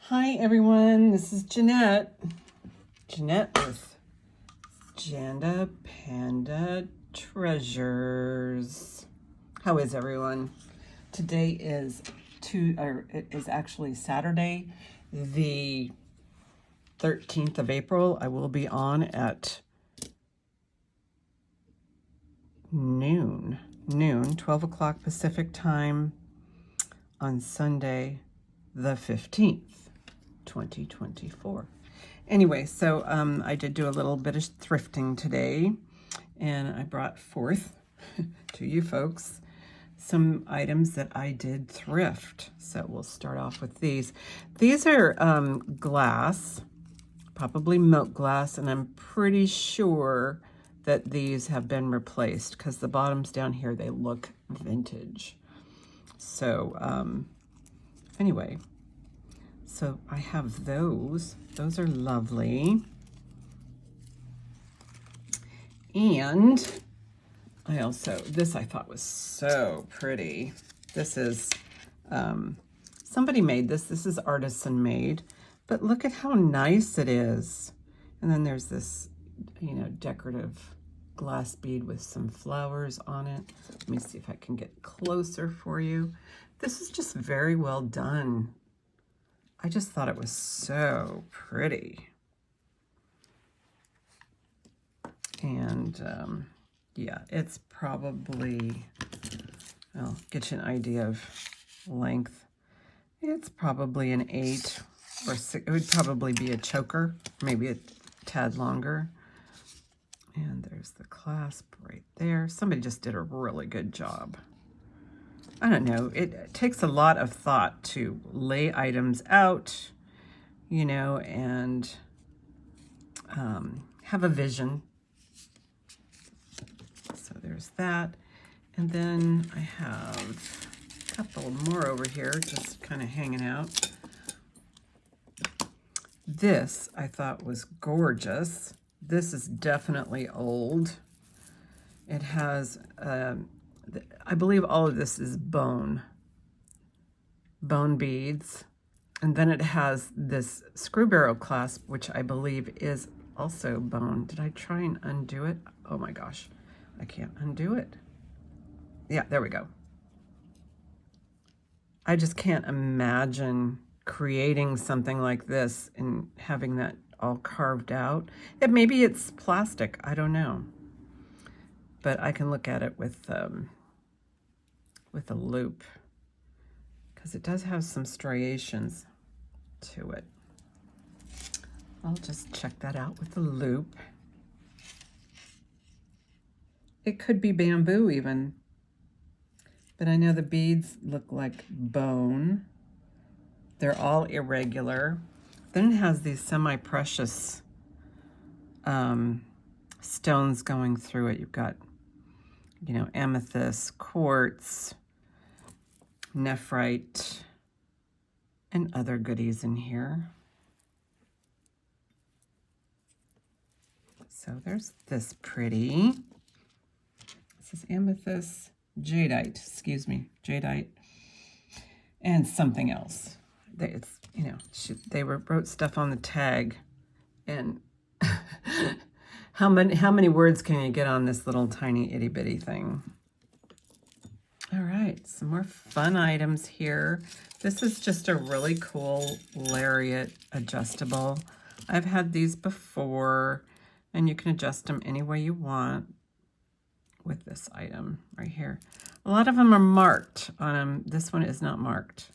Hi everyone, this is Jeanette. Jeanette with Jandapanda Treasures. How is everyone? Today is it is actually Saturday, the 13th of April. I will be on at noon, 12 o'clock Pacific time on Sunday, the 15th. 2024. Anyway, so I did do a little bit of thrifting today, and I brought forth to you folks some items that I did thrift. So we'll start off with these. These are glass, probably milk glass, and I'm pretty sure that these have been replaced because the bottoms down here, they look vintage. So anyway, so I have those. Those are lovely. And I also, this I thought was so pretty. This is, somebody made this. This is artisan made, but look at how nice it is. And then there's this, decorative glass bead with some flowers on it. Let me see if I can get closer for you. This is just very well done. I just thought it was so pretty. And yeah, it's probably, I'll get you an idea of length. It's probably an 8 or 6. It would probably be a choker, maybe a tad longer. And there's the clasp right there. Somebody just did a really good job. I don't know, it takes a lot of thought to lay items out, and have a vision. So there's that. And then I have a couple more over here, just kind of hanging out. This I thought was gorgeous. This is definitely old. It has, I believe all of this is bone beads. And then it has this screw barrel clasp, which I believe is also bone. Did I try and undo it? Oh my gosh, I can't undo it. Yeah, there we go. I just can't imagine creating something like this and having that all carved out. Maybe it's plastic, I don't know. But I can look at it with a loop because it does have some striations to it. I'll just check that out with a loop. It could be bamboo even, but I know the beads look like bone. They're all irregular. Then it has these semi-precious stones going through it. You've got, amethyst, quartz, nephrite, and other goodies in here. So there's this pretty. This is amethyst, jadeite, jadeite, and something else. It's, they wrote stuff on the tag, and how many words can you get on this little tiny itty bitty thing? All right, some more fun items here. This is just a really cool lariat adjustable. I've had these before, and you can adjust them any way you want with this item right here. A lot of them are marked on them. This one is not marked.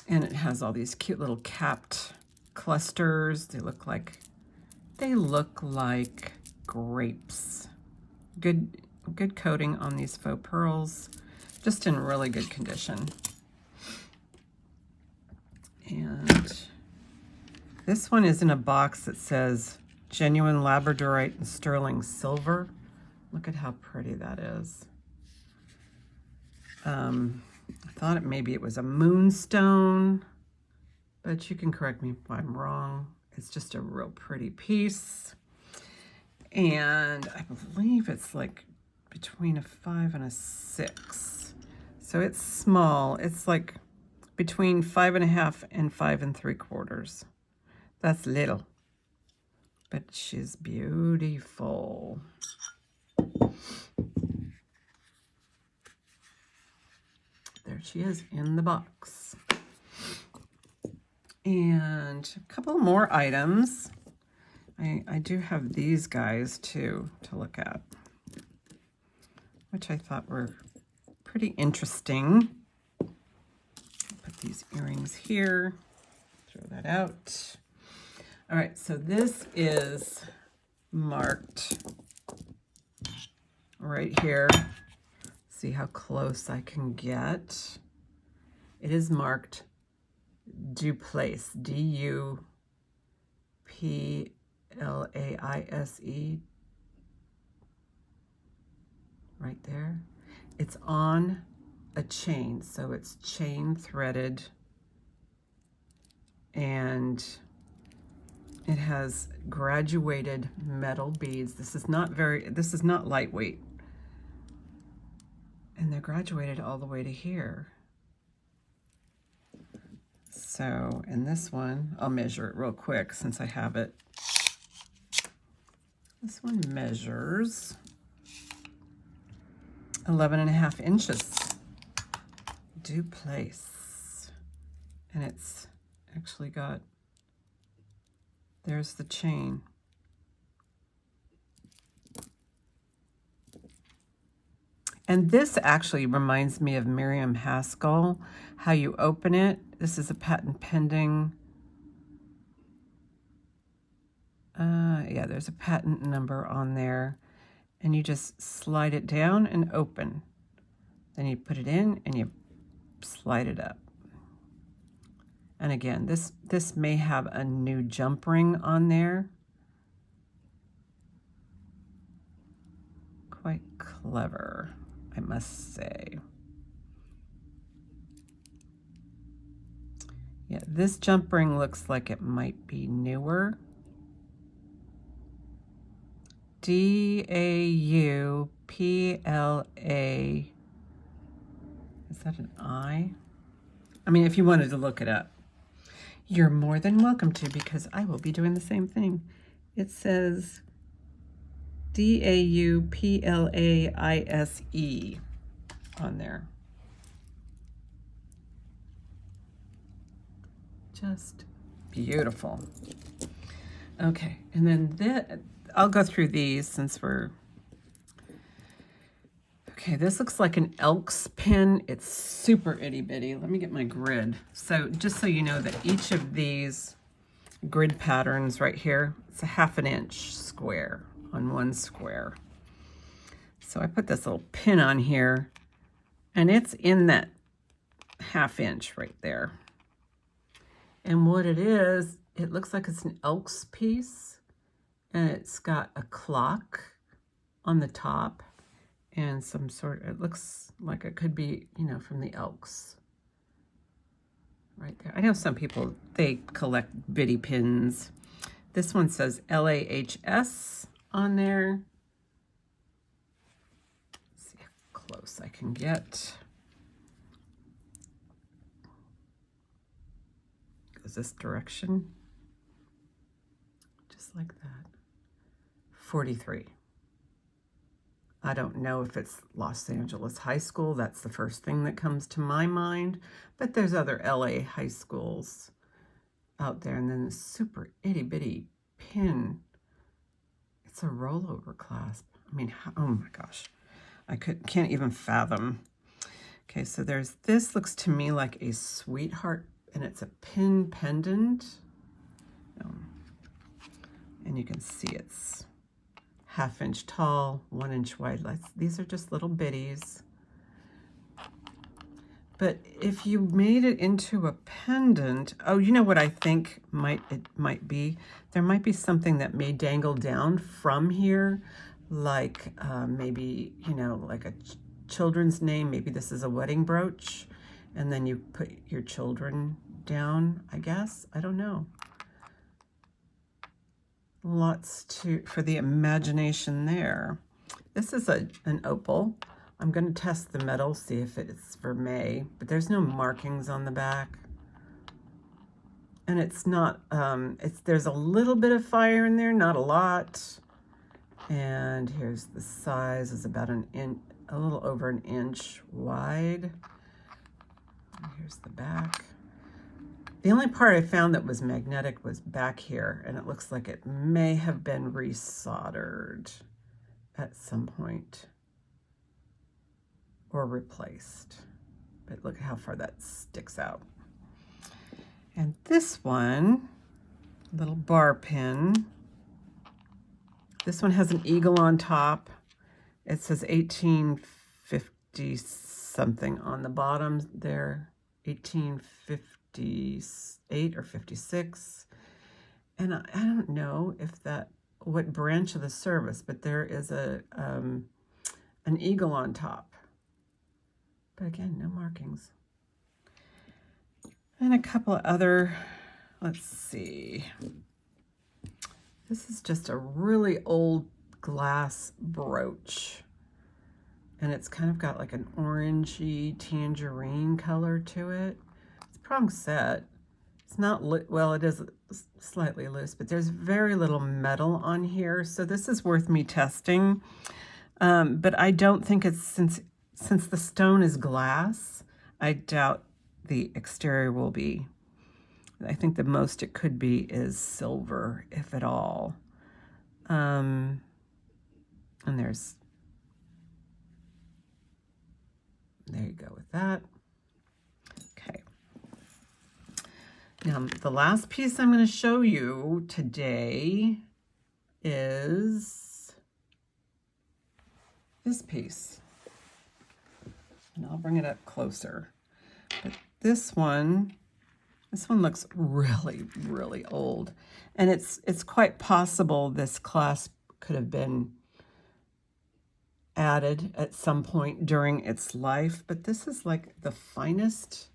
And it has all these cute little capped clusters. They look like grapes. Good coating on these faux pearls, just in really good condition. And this one is in a box that says genuine labradorite and sterling silver. Look at how pretty that is. I thought maybe it was a moonstone, but you can correct me if I'm wrong. It's just a real pretty piece. And I believe it's like between a 5 and a 6. So it's small. It's like between 5.5 and 5 3/4. That's little, but she's beautiful. There she is in the box. And a couple more items. I do have these guys too to look at, which I thought were pretty interesting. Put these earrings here, throw that out. All right, so this is marked right here. See how close I can get. It is marked Duplace, D-U-P-L-A-I-S-E, right there. It's on a chain, so it's chain threaded, and it has graduated metal beads. This is not lightweight. And they're graduated all the way to here. So, in this one, I'll measure it real quick since I have it. This one measures 11.5 inches. Duplace. And it's actually got, there's the chain. And this actually reminds me of Miriam Haskell, how you open it. This is a patent pending. Yeah, there's a patent number on there. And you just slide it down and open. Then you put it in and you slide it up. And again, this may have a new jump ring on there. Quite clever, I must say. Yeah, this jump ring looks like it might be newer. D-A-U-P-L-A. Is that an I? I mean, if you wanted to look it up, you're more than welcome to, because I will be doing the same thing. It says D-A-U-P-L-A-I-S-E on there. Just beautiful. Okay, and then I'll go through these since we're... Okay, this looks like an Elks pin. It's super itty bitty. Let me get my grid. So just so you know that each of these grid patterns right here, it's a 1/2 inch square on one square. So I put this little pin on here, and it's in that 1/2 inch right there. And what it is, it looks like it's an Elks piece, and it's got a clock on the top and some sort, it looks like it could be, you know, from the Elks right there. I know some people, they collect bitty pins. This one says LAHS on there. Let's see how close I can get. Goes this direction, just like that. 43. I don't know if it's Los Angeles High School. That's the first thing that comes to my mind. But there's other LA high schools out there. And then this super itty bitty pin. It's a rollover clasp. I mean, oh my gosh. I can't even fathom. Okay, so there's this, looks to me like a sweetheart, and it's a pin pendant. And you can see it's 1/2 inch tall, 1 inch wide. These are just little bitties. But if you made it into a pendant, oh, you know what I think it might be? There might be something that may dangle down from here, like maybe, you know, like a children's name. Maybe this is a wedding brooch, and then you put your children down, I guess. I don't know. Lots for the imagination there. This is an opal. I'm going to test the metal, see if it's for May, but there's no markings on the back. And it's not, there's a little bit of fire in there, not a lot. And here's the size, is about an inch, a little over an inch wide. And here's the back. The only part I found that was magnetic was back here, and it looks like it may have been resoldered at some point or replaced. But look at how far that sticks out. And this one, little bar pin. This one has an eagle on top. It says 1850 something on the bottom there, 1858 or 56. And I don't know if that, what branch of the service, but there is an eagle on top. But again, no markings. And a couple of other, let's see. This is just a really old glass brooch. And it's kind of got like an orangey tangerine color to it. It's prong set. It's not, well, it is slightly loose, but there's very little metal on here. So this is worth me testing. But I don't think it's, since the stone is glass, I doubt the exterior will be. I think the most it could be is silver, if at all. And there you go with that. Okay. Now, the last piece I'm going to show you today is this piece. And I'll bring it up closer. But this one looks really, really old. And it's quite possible this clasp could have been added at some point during its life. But this is like the finest,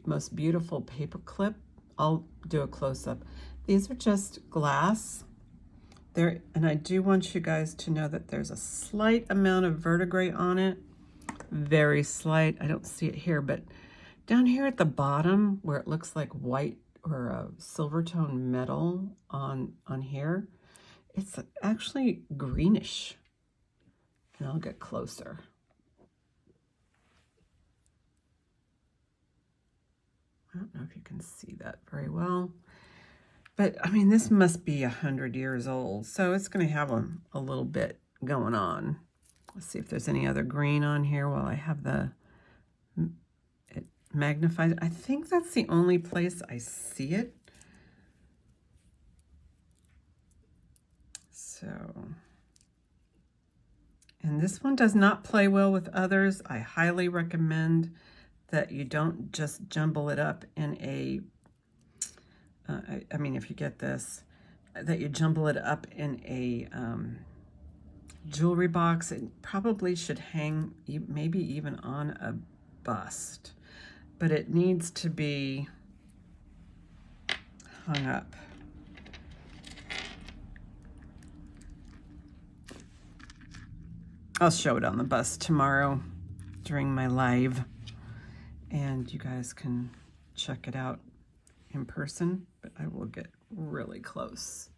most beautiful paper clip. I'll do a close-up. These are just glass. And I do want you guys to know that there's a slight amount of verdigris on it. Very slight. I don't see it here, but down here at the bottom where it looks like white or a silver tone metal on here, it's actually greenish. And I'll get closer. I don't know if you can see that very well. But, I mean, this must be 100 years old, so it's going to have a little bit going on. Let's see if there's any other green on here while I have it magnified. I think that's the only place I see it. So, and this one does not play well with others. I highly recommend that you don't just jumble it up in a, I mean, if you get this, that you jumble it up in a jewelry box. It probably should hang maybe even on a bust, but it needs to be hung up. I'll show it on the bust tomorrow during my live, and you guys can check it out in person, but I will get really close.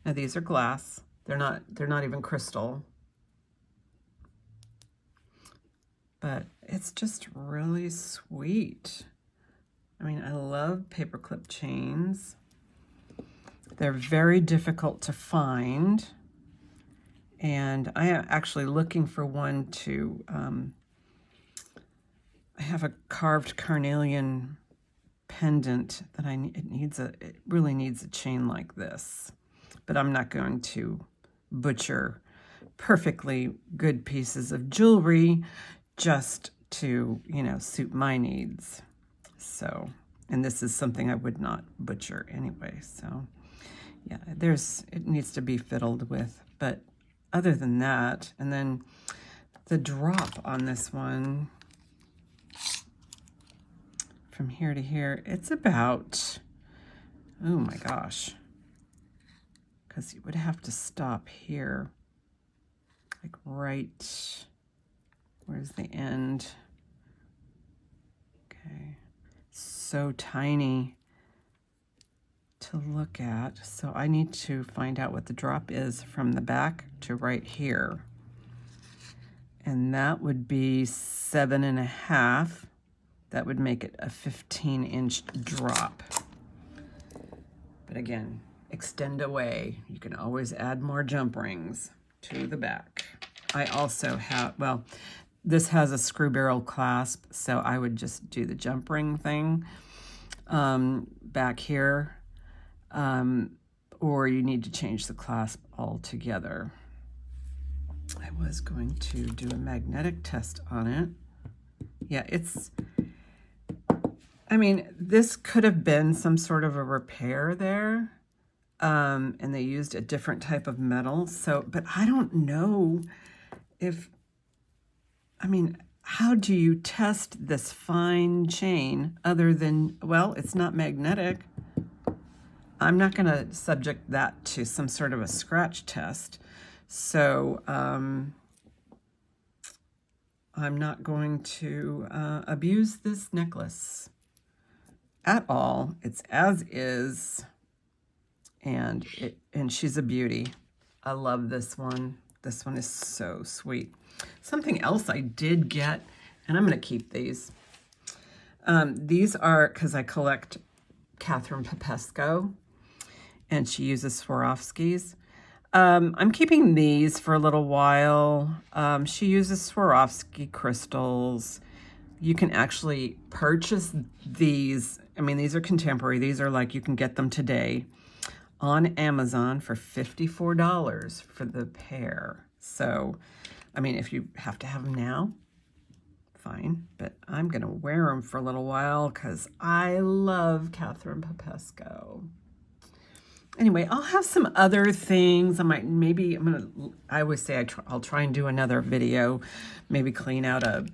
Now these are glass. They're not even crystal. But it's just really sweet. I mean, I love paperclip chains. They're very difficult to find. And I am actually looking for one to, I have a carved carnelian pendant that it really needs a chain like this. But I'm not going to butcher perfectly good pieces of jewelry just to, suit my needs. So, and this is something I would not butcher anyway. So, yeah, it needs to be fiddled with. But other than that, and then the drop on this one, from here to here, it's about, oh my gosh, because you would have to stop here, like right Where's the end? Okay, so tiny to look at. So I need to find out what the drop is from the back to right here. And that would be 7.5. That would make it a 15-inch drop. But again, extend away. You can always add more jump rings to the back. I also have, well, this has a screw barrel clasp, so I would just do the jump ring thing back here. Or you need to change the clasp altogether. I was going to do a magnetic test on it. Yeah, it's, I mean, this could have been some sort of a repair there. And they used a different type of metal. So, but I don't know if, I mean, how do you test this fine chain other than, well, it's not magnetic. I'm not going to subject that to some sort of a scratch test. So I'm not going to abuse this necklace at all. It's as is, and she's a beauty. I love this one. This one is so sweet. Something else I did get, and I'm going to keep these. These are, because I collect Catherine Popesco, and she uses Swarovskis. I'm keeping these for a little while. She uses Swarovski crystals. You can actually purchase these. I mean, these are contemporary. These are like, you can get them today on Amazon for $54 for the pair. So, I mean, if you have to have them now, fine. But I'm going to wear them for a little while because I love Catherine Popesco. Anyway, I'll have some other things. I always say I'll try and do another video, maybe clean out a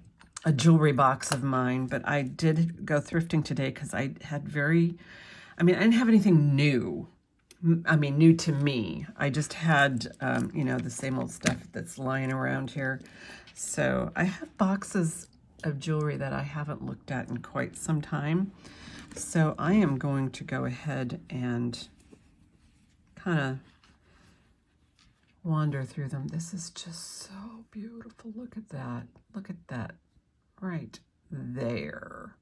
jewelry box of mine. But I did go thrifting today because I didn't have anything new. I mean, new to me. I just had, the same old stuff that's lying around here. So I have boxes of jewelry that I haven't looked at in quite some time. So I am going to go ahead and kind of wander through them. This is just so beautiful. Look at that. Look at that right there.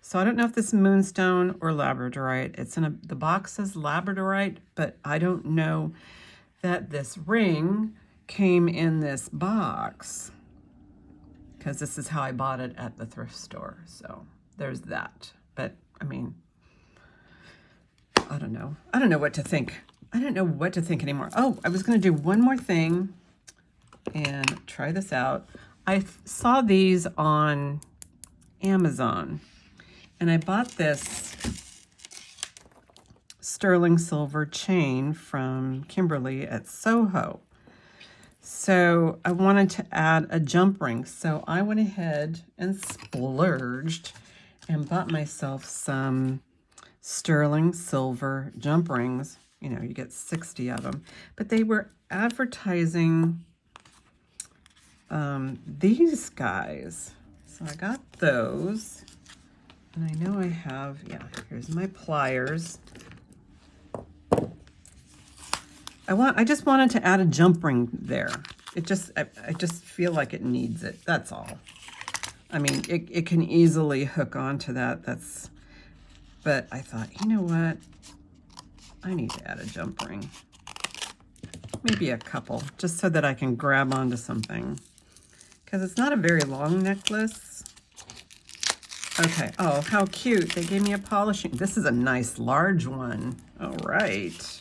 So I don't know if this is moonstone or labradorite. It's in the box says labradorite, but I don't know that this ring came in this box because this is how I bought it at the thrift store. So there's that. But I mean, I don't know. I don't know what to think. I don't know what to think anymore. Oh, I was going to do one more thing and try this out. I saw these on Amazon, and I bought this sterling silver chain from Kimberly at Soho. So I wanted to add a jump ring. So I went ahead and splurged and bought myself some sterling silver jump rings. You know, you get 60 of them. But they were advertising these guys. So I got those. And I know I have, yeah, here's my pliers. I just wanted to add a jump ring there. I just feel like it needs it. That's all. I mean, it can easily hook onto that. But I thought, you know what? I need to add a jump ring. Maybe a couple, just so that I can grab onto something. Because it's not a very long necklace. Okay, oh, how cute. They gave me a polishing. This is a nice large one. All right.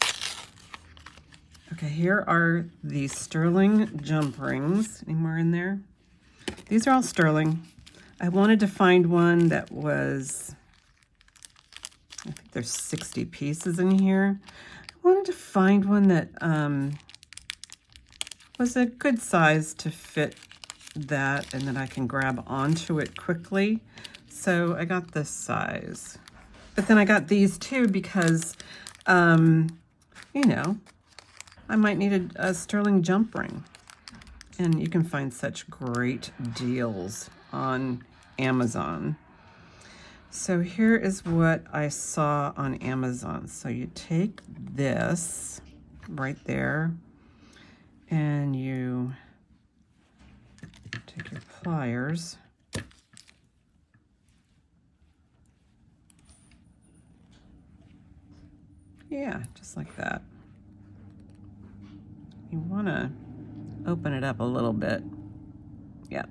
Okay, here are the sterling jump rings. Any more in there? These are all sterling. I wanted to find one that was, I think there's 60 pieces in here. I wanted to find one that was a good size to fit that and that I can grab onto it quickly. So I got this size. But then I got these too because, you know, I might need a sterling jump ring. And you can find such great deals on Amazon. So here is what I saw on Amazon. So you take this right there and you take your pliers. Yeah, just like that. You want to open it up a little bit. Yeah.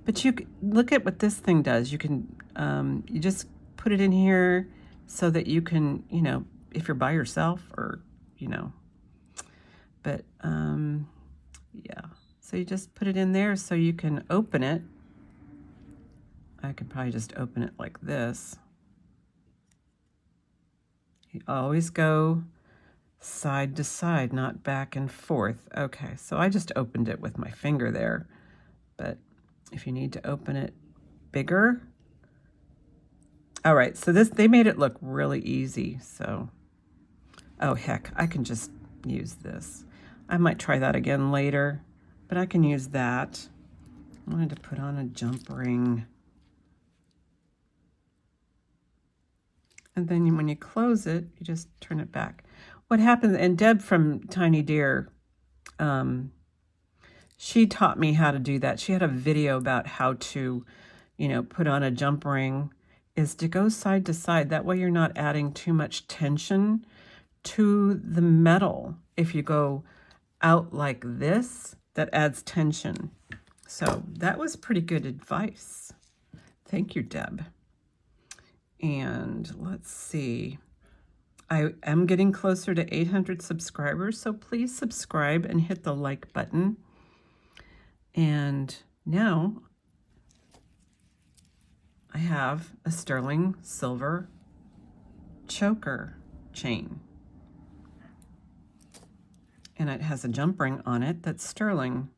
But you look at what this thing does. You can, you just put it in here so that you can, you know, if you're by yourself or, you know, but yeah. So you just put it in there so you can open it. I could probably just open it like this. You always go side to side, not back and forth. Okay, so I just opened it with my finger there, but if you need to open it bigger. All right, so they made it look really easy. So, oh heck, I can just use this. I might try that again later, but I can use that. I wanted to put on a jump ring. And then when you close it, you just turn it back. What happens, and Deb from Tiny Deer, she taught me how to do that. She had a video about how to, you know, put on a jump ring, is to go side to side. That way you're not adding too much tension to the metal. If you go out like this, that adds tension. So that was pretty good advice. Thank you, Deb. And let's see. I am getting closer to 800 subscribers, so please subscribe and hit the like button. And now I have a sterling silver choker chain. And it has a jump ring on it that's sterling.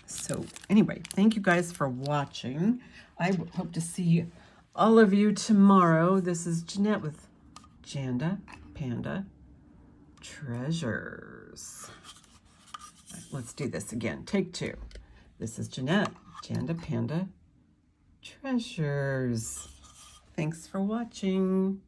So anyway, thank you guys for watching. I hope to see all of you tomorrow. This is Jeanette with Jandapanda Treasures. Right, let's do this again. Take two. This is Jeanette, Jandapanda Treasures. Thanks for watching.